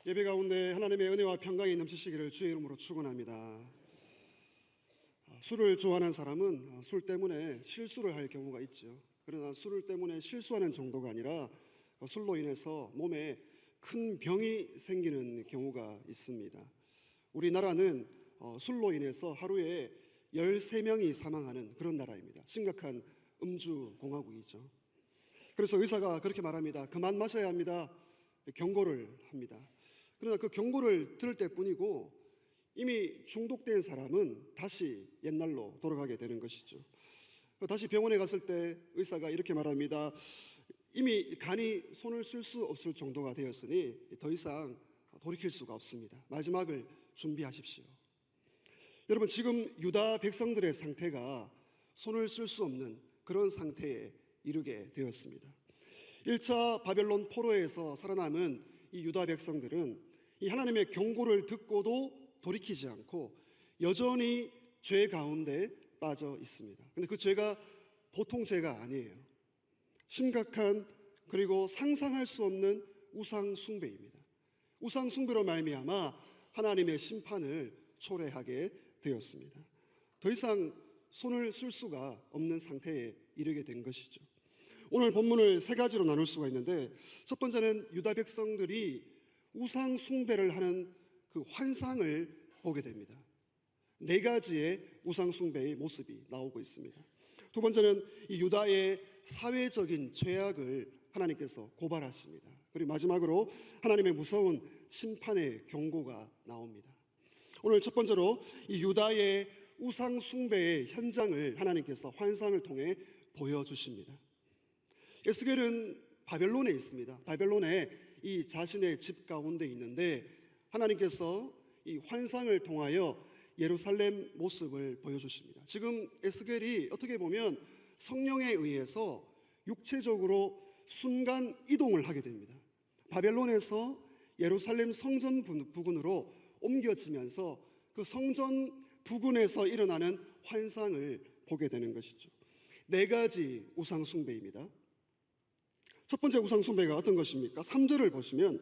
예배 가운데 하나님의 은혜와 평강이 넘치시기를 주의 이름으로 축원합니다. 술을 좋아하는 사람은 술 때문에 실수를 할 경우가 있죠. 그러나 술을 때문에 실수하는 정도가 아니라 술로 인해서 몸에 큰 병이 생기는 경우가 있습니다. 우리나라는 술로 인해서 하루에 13명이 사망하는 그런 나라입니다. 심각한 음주공화국이죠. 그래서 의사가 그렇게 말합니다. 그만 마셔야 합니다. 경고를 합니다. 그러나 그 경고를 들을 때뿐이고 이미 중독된 사람은 다시 옛날로 돌아가게 되는 것이죠. 다시 병원에 갔을 때 의사가 이렇게 말합니다. 이미 간이 손을 쓸 수 없을 정도가 되었으니 더 이상 돌이킬 수가 없습니다. 마지막을 준비하십시오. 여러분, 지금 유다 백성들의 상태가 손을 쓸 수 없는 그런 상태에 이르게 되었습니다. 1차 바벨론 포로에서 살아남은 이 유다 백성들은 이 하나님의 경고를 듣고도 돌이키지 않고 여전히 죄 가운데 빠져 있습니다. 그런데 그 죄가 보통 죄가 아니에요. 심각한, 그리고 상상할 수 없는 우상 숭배입니다. 우상 숭배로 말미암아 하나님의 심판을 초래하게 되었습니다. 더 이상 손을 쓸 수가 없는 상태에 이르게 된 것이죠. 오늘 본문을 세 가지로 나눌 수가 있는데, 첫 번째는 유다 백성들이 우상 숭배를 하는 그 환상을 보게 됩니다. 네 가지의 우상 숭배의 모습이 나오고 있습니다. 두 번째는 이 유다의 사회적인 죄악을 하나님께서 고발하십니다. 그리고 마지막으로 하나님의 무서운 심판의 경고가 나옵니다. 오늘 첫 번째로 이 유다의 우상 숭배의 현장을 하나님께서 환상을 통해 보여주십니다. 에스겔은 바벨론에 있습니다. 바벨론에 이 자신의 집 가운데 있는데 하나님께서 이 환상을 통하여 예루살렘 모습을 보여주십니다. 지금 에스겔이 어떻게 보면 성령에 의해서 육체적으로 순간 이동을 하게 됩니다. 바벨론에서 예루살렘 성전 부근으로 옮겨지면서 그 성전 부근에서 일어나는 환상을 보게 되는 것이죠. 네 가지 우상 숭배입니다. 첫 번째 우상 숭배가 어떤 것입니까? 3절을 보시면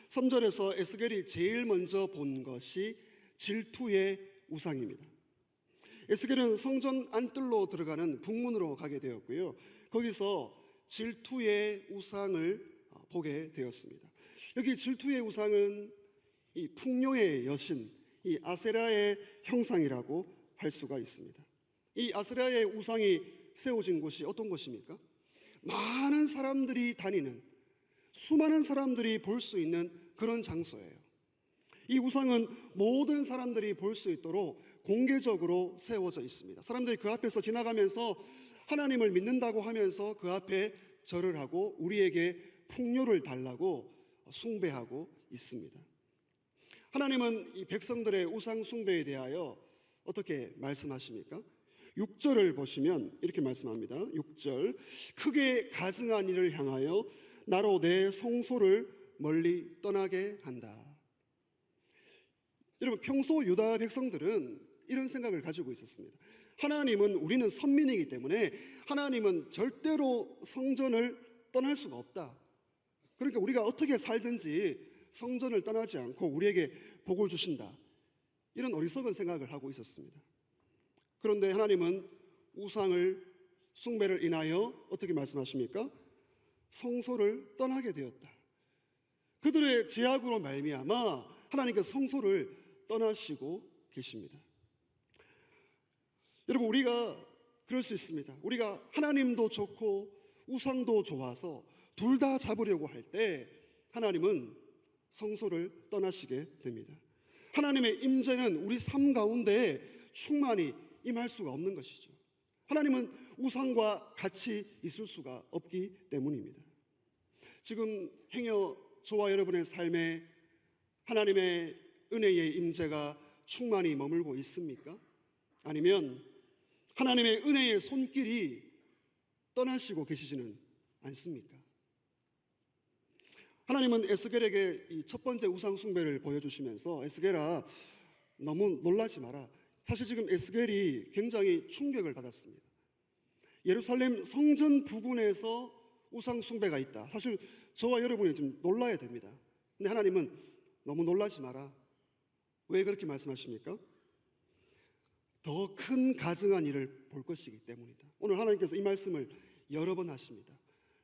3절에서 에스겔이 제일 먼저 본 것이 질투의 우상입니다. 에스겔은 성전 안뜰로 들어가는 북문으로 가게 되었고요. 거기서 질투의 우상을 보게 되었습니다. 여기 질투의 우상은 이 풍요의 여신, 이 아세라의 형상이라고 할 수가 있습니다. 이 아세라의 우상이 세워진 곳이 어떤 곳입니까? 많은 사람들이 다니는, 수많은 사람들이 볼 수 있는 그런 장소예요. 이 우상은 모든 사람들이 볼 수 있도록 공개적으로 세워져 있습니다. 사람들이 그 앞에서 지나가면서 하나님을 믿는다고 하면서 그 앞에 절을 하고 우리에게 풍요를 달라고 숭배하고 있습니다. 하나님은 이 백성들의 우상 숭배에 대하여 어떻게 말씀하십니까? 6절을 보시면 이렇게 말씀합니다. 6절, 크게 가증한 이를 향하여 나로 내 성소를 멀리 떠나게 한다. 여러분, 평소 유다 백성들은 이런 생각을 가지고 있었습니다. 하나님은, 우리는 선민이기 때문에 하나님은 절대로 성전을 떠날 수가 없다. 그러니까 우리가 어떻게 살든지 성전을 떠나지 않고 우리에게 복을 주신다. 이런 어리석은 생각을 하고 있었습니다. 그런데 하나님은 우상을 숭배를 인하여 어떻게 말씀하십니까? 성소를 떠나게 되었다. 그들의 죄악으로 말미암아 하나님께서 성소를 떠나시고 계십니다. 여러분, 우리가 그럴 수 있습니다. 우리가 하나님도 좋고 우상도 좋아서 둘 다 잡으려고 할 때 하나님은 성소를 떠나시게 됩니다. 하나님의 임재는 우리 삶 가운데 충만히 임할 수가 없는 것이죠. 하나님은 우상과 같이 있을 수가 없기 때문입니다. 지금 행여 저와 여러분의 삶에 하나님의 은혜의 임재가 충만히 머물고 있습니까? 아니면 하나님의 은혜의 손길이 떠나시고 계시지는 않습니까? 하나님은 에스겔에게 이 첫 번째 우상 숭배를 보여주시면서 에스겔아, 너무 놀라지 마라. 사실 지금 에스겔이 굉장히 충격을 받았습니다. 예루살렘 성전 부근에서 우상 숭배가 있다. 사실 저와 여러분이 좀 놀라야 됩니다. 근데 하나님은 너무 놀라지 마라. 왜 그렇게 말씀하십니까? 더 큰 가증한 일을 볼 것이기 때문이다. 오늘 하나님께서 이 말씀을 여러 번 하십니다.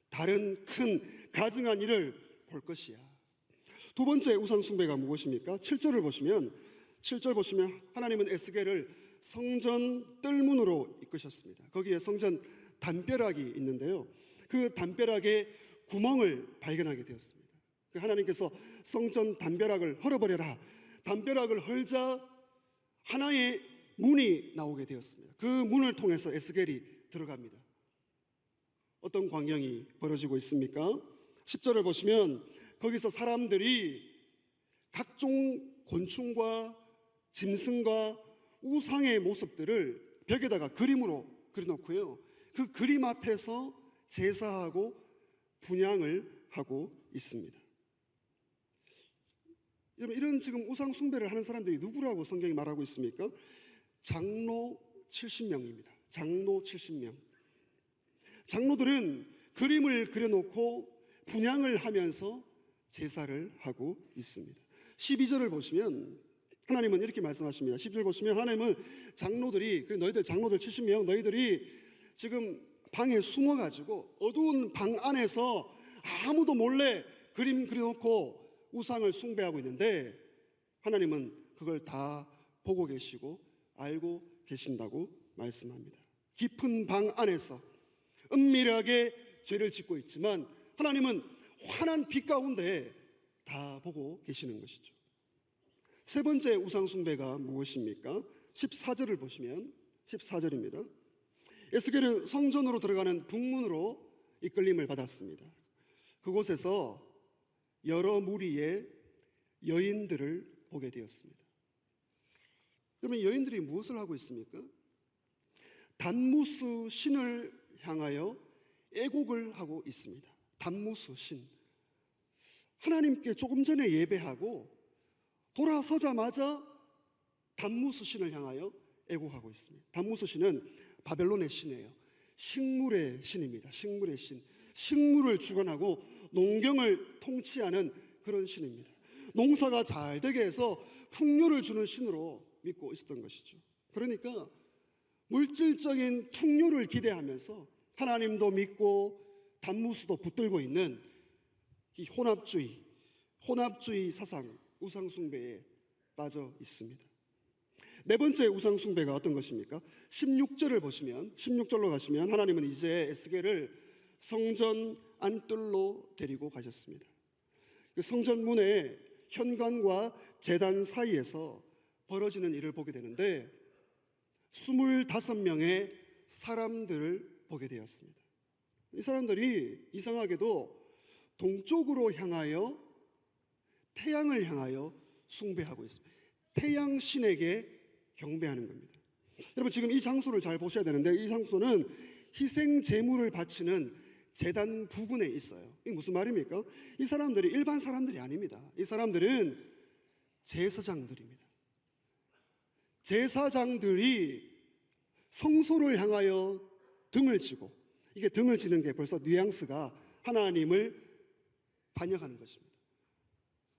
다른 큰 가증한 일을 볼 것이야. 두 번째 우상 숭배가 무엇입니까? 7절을 보시면 7절 보시면 하나님은 에스겔을 성전 뜰문으로 이끄셨습니다. 거기에 성전 담벼락이 있는데요. 그 담벼락에 구멍을 발견하게 되었습니다. 하나님께서 성전 담벼락을 헐어버려라. 담벼락을 헐자 하나의 문이 나오게 되었습니다. 그 문을 통해서 에스겔이 들어갑니다. 어떤 광경이 벌어지고 있습니까? 10절을 보시면 거기서 사람들이 각종 곤충과 짐승과 우상의 모습들을 벽에다가 그림으로 그려놓고요. 그 그림 앞에서 제사하고 분향을 하고 있습니다. 여러분, 이런 지금 우상 숭배를 하는 사람들이 누구라고 성경이 말하고 있습니까? 장로 70명입니다. 장로 70명. 장로들은 그림을 그려놓고 분향을 하면서 제사를 하고 있습니다. 12절을 보시면 하나님은 이렇게 말씀하십니다. 10절 보시면 하나님은 장로들이, 너희들 장로들 70명, 너희들이 지금 방에 숨어가지고 어두운 방 안에서 아무도 몰래 그림 그려놓고 우상을 숭배하고 있는데 하나님은 그걸 다 보고 계시고 알고 계신다고 말씀합니다. 깊은 방 안에서 은밀하게 죄를 짓고 있지만 하나님은 환한 빛 가운데 다 보고 계시는 것이죠. 세 번째 우상 숭배가 무엇입니까? 14절을 보시면 14절입니다. 에스겔은 성전으로 들어가는 북문으로 이끌림을 받았습니다. 그곳에서 여러 무리의 여인들을 보게 되었습니다. 그러면 여인들이 무엇을 하고 있습니까? 단무스 신을 향하여 애곡을 하고 있습니다. 단무스 신. 하나님께 조금 전에 예배하고 돌아서자마자 단무스 신을 향하여 애곡하고 있습니다. 단무스 신은 바벨론의 신이에요. 식물의 신입니다. 식물의 신. 식물을 주관하고 농경을 통치하는 그런 신입니다. 농사가 잘 되게 해서 풍요를 주는 신으로 믿고 있었던 것이죠. 그러니까 물질적인 풍요를 기대하면서 하나님도 믿고 단무스도 붙들고 있는 이 혼합주의 사상, 우상숭배에 빠져 있습니다. 네 번째 우상숭배가 어떤 것입니까? 16절을 보시면 16절로 가시면 하나님은 이제 에스겔을 성전 안뜰로 데리고 가셨습니다. 그 성전 문에 현관과 제단 사이에서 벌어지는 일을 보게 되는데 25명의 사람들을 보게 되었습니다. 이 사람들이 이상하게도 동쪽으로 향하여 태양을 향하여 숭배하고 있습니다. 태양 신에게 경배하는 겁니다. 여러분, 지금 이 장소를 잘 보셔야 되는데 이 장소는 희생 제물을 바치는 제단 부근에 있어요. 이게 무슨 말입니까? 이 사람들이 일반 사람들이 아닙니다. 이 사람들은 제사장들입니다. 제사장들이 성소를 향하여 등을 지고, 이게 등을 지는 게 벌써 뉘앙스가 하나님을 반영하는 것입니다.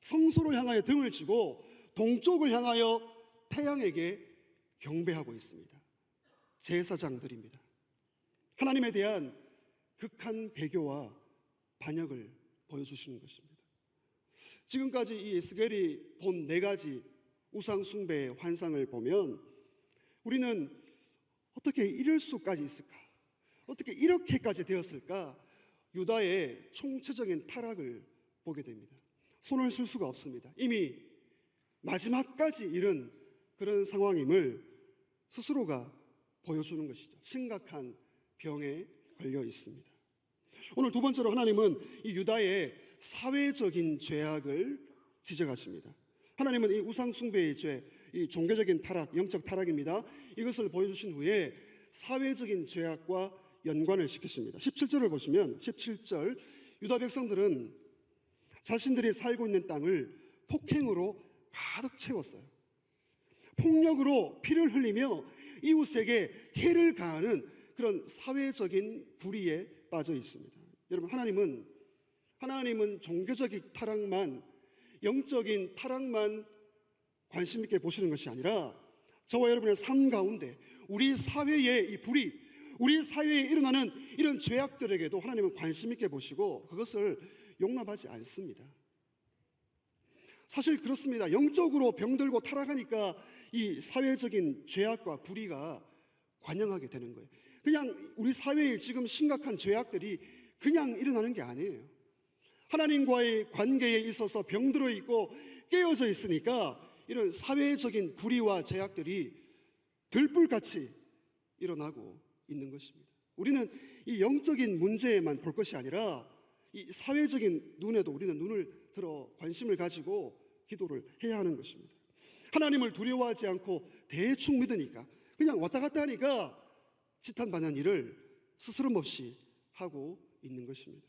성소를 향하여 등을 지고 동쪽을 향하여 태양에게 경배하고 있습니다. 제사장들입니다. 하나님에 대한 극한 배교와 반역을 보여주시는 것입니다. 지금까지 이 에스겔이 본 네 가지 우상 숭배의 환상을 보면 우리는 어떻게 이럴 수까지 있을까? 어떻게 이렇게까지 되었을까? 유다의 총체적인 타락을 보게 됩니다. 손을 쓸 수가 없습니다. 이미 마지막까지 이른 그런 상황임을 스스로가 보여주는 것이죠. 심각한 병에 걸려 있습니다. 오늘 두 번째로 하나님은 이 유다의 사회적인 죄악을 지적하십니다. 하나님은 이 우상 숭배의 죄, 이 종교적인 타락, 영적 타락입니다. 이것을 보여주신 후에 사회적인 죄악과 연관을 시키십니다. 17절을 보시면 17절, 유다 백성들은 자신들이 살고 있는 땅을 폭행으로 가득 채웠어요. 폭력으로 피를 흘리며 이웃에게 해를 가하는 그런 사회적인 불의에 빠져 있습니다. 여러분, 하나님은 종교적인 타락만 영적인 타락만 관심 있게 보시는 것이 아니라 저와 여러분의 삶 가운데 우리 사회의 이 불의, 우리 사회에 일어나는 이런 죄악들에게도 하나님은 관심 있게 보시고 그것을 용납하지 않습니다. 사실 그렇습니다. 영적으로 병들고 타락하니까 이 사회적인 죄악과 불의가 관영하게 되는 거예요. 그냥 우리 사회에 지금 심각한 죄악들이 그냥 일어나는 게 아니에요. 하나님과의 관계에 있어서 병들어 있고 깨어져 있으니까 이런 사회적인 불의와 죄악들이 들불같이 일어나고 있는 것입니다. 우리는 이 영적인 문제에만 볼 것이 아니라 이 사회적인 눈에도 우리는 눈을 들어 관심을 가지고 기도를 해야 하는 것입니다. 하나님을 두려워하지 않고 대충 믿으니까 그냥 왔다 갔다 하니까 지탄받는 일을 스스럼 없이 하고 있는 것입니다.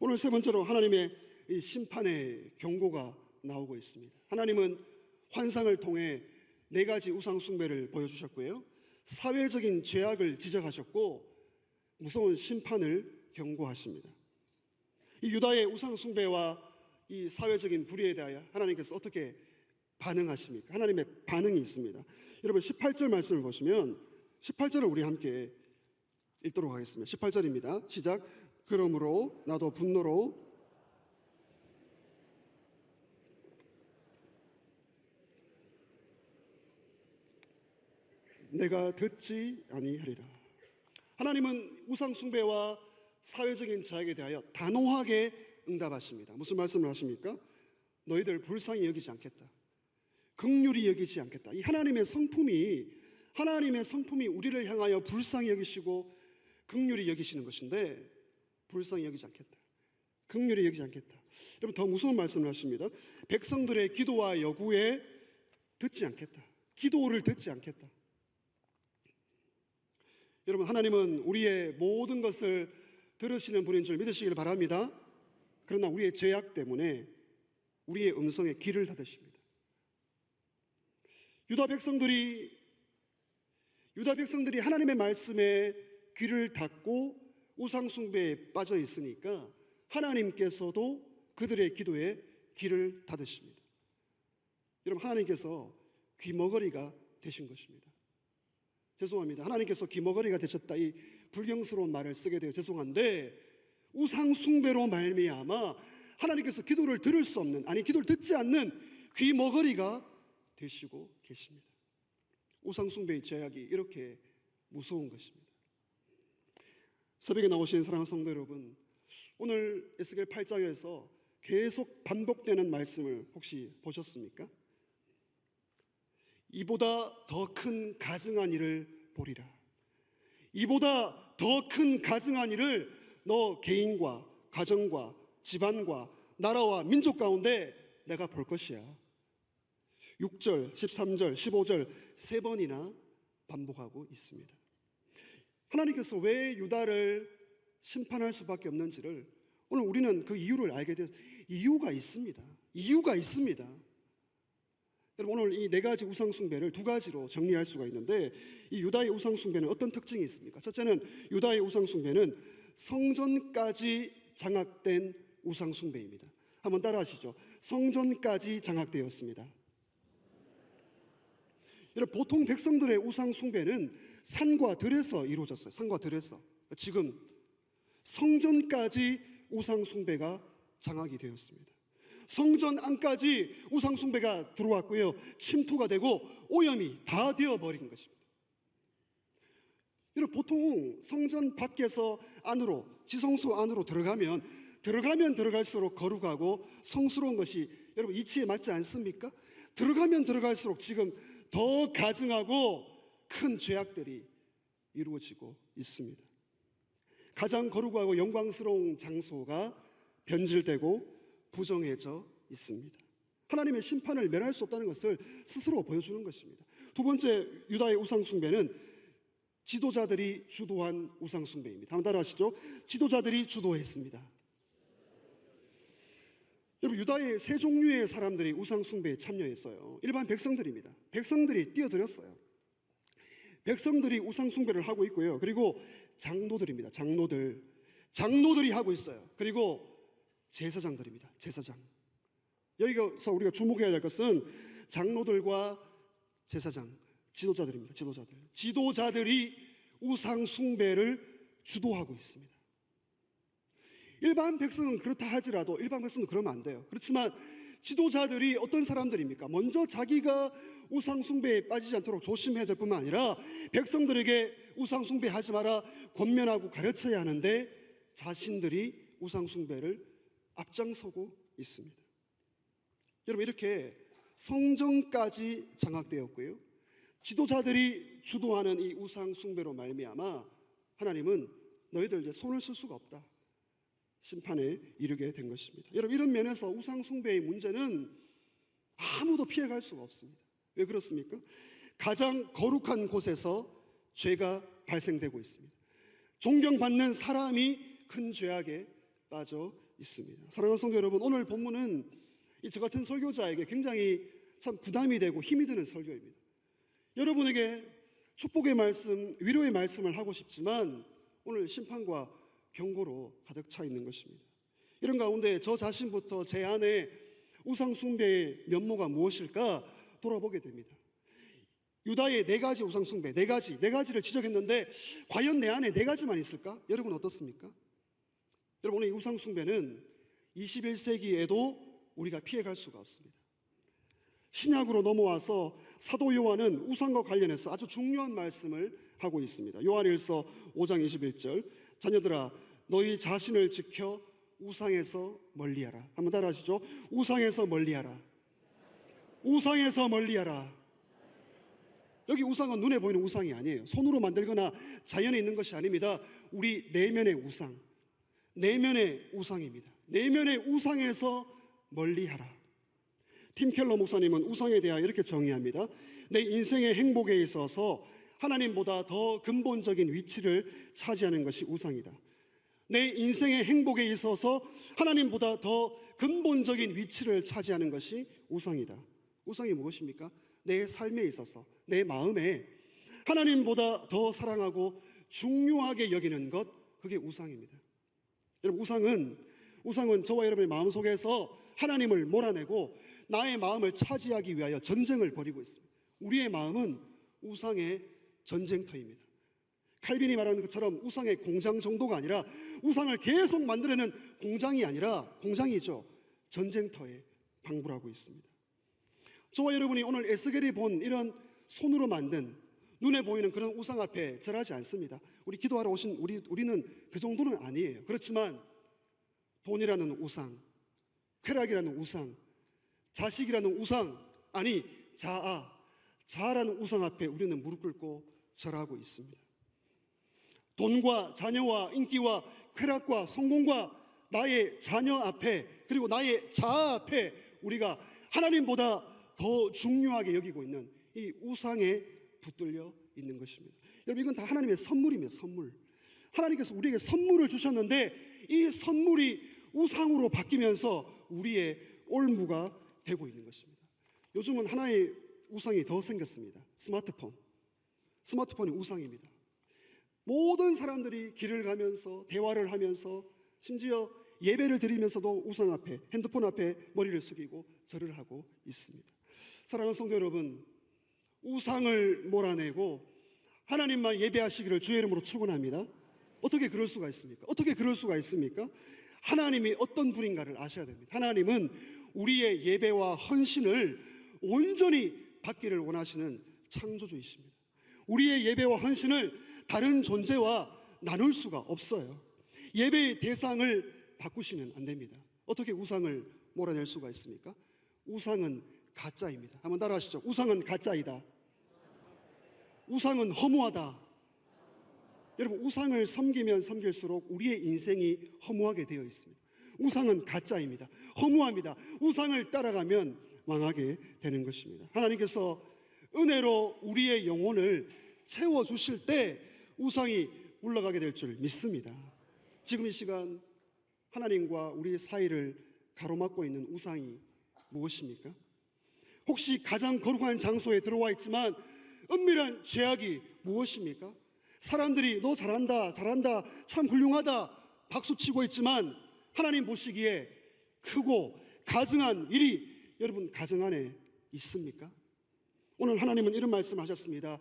오늘 세 번째로 하나님의 이 심판의 경고가 나오고 있습니다. 하나님은 환상을 통해 네 가지 우상 숭배를 보여주셨고요, 사회적인 죄악을 지적하셨고 무서운 심판을 경고하십니다. 이 유다의 우상 숭배와 이 사회적인 불의에 대하여 하나님께서 어떻게 반응하십니까? 하나님의 반응이 있습니다. 여러분 18절 말씀을 보시면 18절을 우리 함께 읽도록 하겠습니다. 18절입니다. 시작. 그러므로 나도 분노로 내가 듣지 아니하리라. 하나님은 우상 숭배와 사회적인 죄악에 대하여 단호하게 응답하십니다. 무슨 말씀을 하십니까? 너희들 불쌍히 여기지 않겠다, 긍휼히 여기지 않겠다. 이 하나님의 성품이 우리를 향하여 불쌍히 여기시고 긍휼히 여기시는 것인데 불쌍히 여기지 않겠다, 긍휼히 여기지 않겠다. 여러분 더 무서운 말씀을 하십니다. 백성들의 기도와 요구에 듣지 않겠다, 기도를 듣지 않겠다. 여러분 하나님은 우리의 모든 것을 들으시는 분인 줄 믿으시길 바랍니다. 그러나 우리의 죄악 때문에 우리의 음성에 귀를 닫으십니다. 유다 백성들이 하나님의 말씀에 귀를 닫고 우상 숭배에 빠져 있으니까 하나님께서도 그들의 기도에 귀를 닫으십니다. 여러분 하나님께서 귀머거리가 되신 것입니다. 죄송합니다. 하나님께서 귀머거리가 되셨다, 이 불경스러운 말을 쓰게 되어 죄송한데 우상 숭배로 말미암아 하나님께서 기도를 들을 수 없는, 아니 기도를 듣지 않는 귀머거리가 되시고 계십니다. 우상 숭배의 죄악이 이렇게 무서운 것입니다. 새벽에 나오신 사랑하는 성도 여러분, 오늘 에스겔 8장에서 계속 반복되는 말씀을 혹시 보셨습니까? 이보다 더 큰 가증한 일을 보리라. 이보다 더 큰 가증한 일을 너 개인과 가정과 집안과 나라와 민족 가운데 내가 볼 것이야. 6절, 13절, 15절 세 번이나 반복하고 있습니다. 하나님께서 왜 유다를 심판할 수밖에 없는지를 오늘 우리는 그 이유를 알게 되었습니다. 이유가 있습니다. 여러분 오늘 이 네 가지 우상 숭배를 두 가지로 정리할 수가 있는데, 이 유다의 우상 숭배는 어떤 특징이 있습니까? 첫째는 유다의 우상 숭배는 성전까지 장악된 우상 숭배입니다. 한번 따라하시죠. 성전까지 장악되었습니다. 여러분 보통 백성들의 우상 숭배는 산과 들에서 이루어졌어요. 산과 들에서. 지금 성전까지 우상 숭배가 장악이 되었습니다. 성전 안까지 우상 숭배가 들어왔고요, 침투가 되고 오염이 다 되어버린 것입니다. 여러분 보통 성전 밖에서 안으로, 지성소 안으로 들어가면 들어갈수록 거룩하고 성스러운 것이 여러분 이치에 맞지 않습니까? 들어가면 들어갈수록 지금 더 가증하고 큰 죄악들이 이루어지고 있습니다. 가장 거룩하고 영광스러운 장소가 변질되고 부정해져 있습니다. 하나님의 심판을 면할 수 없다는 것을 스스로 보여주는 것입니다. 두 번째 유다의 우상 숭배는 지도자들이 주도한 우상 숭배입니다. 한번 따라하시죠. 지도자들이 주도했습니다. 여러분 유다의 세 종류의 사람들이 우상 숭배에 참여했어요. 일반 백성들입니다. 백성들이 뛰어들었어요. 백성들이 우상 숭배를 하고 있고요. 그리고 장로들입니다. 장로들이 하고 있어요. 그리고 제사장들입니다. 제사장. 여기서 우리가 주목해야 될 것은 장로들과 제사장, 지도자들입니다. 지도자들이 우상 숭배를 주도하고 있습니다. 일반 백성은 그렇다 할지라도 일반 백성은 그러면 안 돼요. 그렇지만 지도자들이 어떤 사람들입니까? 먼저 자기가 우상 숭배에 빠지지 않도록 조심해야 될 뿐만 아니라 백성들에게 우상 숭배하지 마라 권면하고 가르쳐야 하는데 자신들이 우상 숭배를 앞장서고 있습니다. 여러분, 이렇게 성전까지 장악되었고요, 지도자들이 주도하는 이 우상 숭배로 말미암아 하나님은 너희들 이제 손을 쓸 수가 없다, 심판에 이르게 된 것입니다. 여러분, 이런 면에서 우상 숭배의 문제는 아무도 피해갈 수가 없습니다. 왜 그렇습니까? 가장 거룩한 곳에서 죄가 발생되고 있습니다. 존경받는 사람이 큰 죄악에 빠져 있습니다. 사랑하는 성도 여러분, 오늘 본문은 저 같은 설교자에게 굉장히 참 부담이 되고 힘이 드는 설교입니다. 여러분에게 축복의 말씀, 위로의 말씀을 하고 싶지만 오늘 심판과 경고로 가득 차 있는 것입니다. 이런 가운데 저 자신부터 제 안에 우상 숭배의 면모가 무엇일까 돌아보게 됩니다. 유다의 4가지 우상 숭배, 4가지를 지적했는데 과연 내 안에 4가지만 있을까? 여러분 어떻습니까? 여러분, 오늘 이 우상 숭배는 21세기에도 우리가 피해갈 수가 없습니다. 신약으로 넘어와서 사도 요한은 우상과 관련해서 아주 중요한 말씀을 하고 있습니다. 요한일서 5장 21절, 자녀들아 너희 자신을 지켜 우상에서 멀리하라. 한번 따라하시죠. 우상에서 멀리하라. 우상에서 멀리하라. 여기 우상은 눈에 보이는 우상이 아니에요. 손으로 만들거나 자연에 있는 것이 아닙니다. 우리 내면의 우상, 내면의 우상입니다. 내면의 우상에서 멀리하라. 팀 켈러 목사님은 우상에 대하여 이렇게 정의합니다. 내 인생의 행복에 있어서 하나님보다 더 근본적인 위치를 차지하는 것이 우상이다. 내 인생의 행복에 있어서 하나님보다 더 근본적인 위치를 차지하는 것이 우상이다. 우상이 무엇입니까? 내 삶에 있어서, 내 마음에 하나님보다 더 사랑하고 중요하게 여기는 것, 그게 우상입니다. 여러분, 우상은 저와 여러분의 마음속에서 하나님을 몰아내고 나의 마음을 차지하기 위하여 전쟁을 벌이고 있습니다. 우리의 마음은 우상의 전쟁터입니다. 칼빈이 말하는 것처럼 우상의 공장 정도가 아니라, 우상을 계속 만들어내는 공장이 아니라, 공장이죠, 전쟁터에 방불하고 있습니다. 저와 여러분이 오늘 에스겔이 본 이런 손으로 만든 눈에 보이는 그런 우상 앞에 절하지 않습니다. 우리 기도하러 오신 우리는 그 정도는 아니에요. 그렇지만 돈이라는 우상, 쾌락이라는 우상, 자식이라는 우상, 아니 자아라는 우상 앞에 우리는 무릎 꿇고 절하고 있습니다. 돈과 자녀와 인기와 쾌락과 성공과 나의 자녀 앞에, 그리고 나의 자아 앞에 우리가 하나님보다 더 중요하게 여기고 있는 이 우상에 붙들려 있는 것입니다. 여러분, 이건 다 하나님의 선물입니다. 선물. 하나님께서 우리에게 선물을 주셨는데 이 선물이 우상으로 바뀌면서 우리의 올무가 되고 있는 것입니다. 요즘은 하나의 우상이 더 생겼습니다. 스마트폰이 우상입니다. 모든 사람들이 길을 가면서 대화를 하면서 심지어 예배를 드리면서도 우상 앞에, 핸드폰 앞에 머리를 숙이고 절을 하고 있습니다. 사랑하는 성도 여러분, 우상을 몰아내고 하나님만 예배하시기를 주의 이름으로 축원합니다. 어떻게 그럴 수가 있습니까? 어떻게 그럴 수가 있습니까? 하나님이 어떤 분인가를 아셔야 됩니다. 하나님은 우리의 예배와 헌신을 온전히 받기를 원하시는 창조주이십니다. 우리의 예배와 헌신을 다른 존재와 나눌 수가 없어요. 예배의 대상을 바꾸시면 안 됩니다. 어떻게 우상을 몰아낼 수가 있습니까? 우상은 가짜입니다. 한번 따라하시죠. 우상은 가짜이다. 우상은 허무하다. 여러분, 우상을 섬기면 섬길수록 우리의 인생이 허무하게 되어 있습니다. 우상은 가짜입니다. 허무합니다. 우상을 따라가면 망하게 되는 것입니다. 하나님께서 은혜로 우리의 영혼을 채워주실 때 우상이 물러가게 될 줄 믿습니다. 지금 이 시간 하나님과 우리 사이를 가로막고 있는 우상이 무엇입니까? 혹시 가장 거룩한 장소에 들어와 있지만 은밀한 죄악이 무엇입니까? 사람들이 너 잘한다, 참 훌륭하다 박수치고 있지만 하나님 보시기에 크고 가증한 일이 여러분 가정 안에 있습니까? 오늘 하나님은 이런 말씀하셨습니다.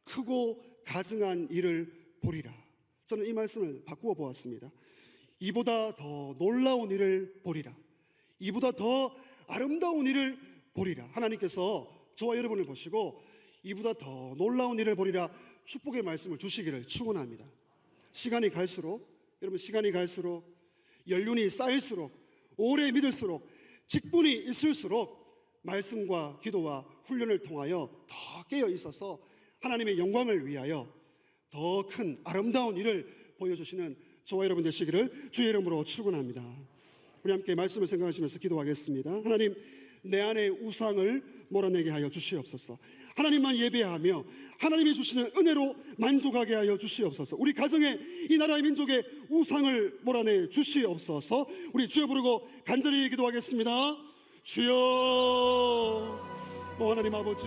크고 가증한 일을 보리라. 저는 이 말씀을 바꾸어 보았습니다. 이보다 더 놀라운 일을 보리라. 이보다 더 아름다운 일을 보리라. 하나님께서 저와 여러분을 보시고 이보다 더 놀라운 일을 보리라 축복의 말씀을 주시기를 축원합니다. 시간이 갈수록, 여러분 시간이 갈수록, 연륜이 쌓일수록, 오래 믿을수록, 직분이 있을수록 말씀과 기도와 훈련을 통하여 더 깨어 있어서 하나님의 영광을 위하여 더 큰 아름다운 일을 보여주시는 저와 여러분 되시기를 주의 이름으로 축원합니다. 우리 함께 말씀을 생각하시면서 기도하겠습니다. 하나님, 내 안에 우상을 몰아내게 하여 주시옵소서. 하나님만 예배하며 하나님이 주시는 은혜로 만족하게 하여 주시옵소서. 우리 가정에 이 나라의 민족의 우상을 몰아내 주시옵소서. 우리 주여 부르고 간절히 기도하겠습니다. 주여, 하나님 아버지,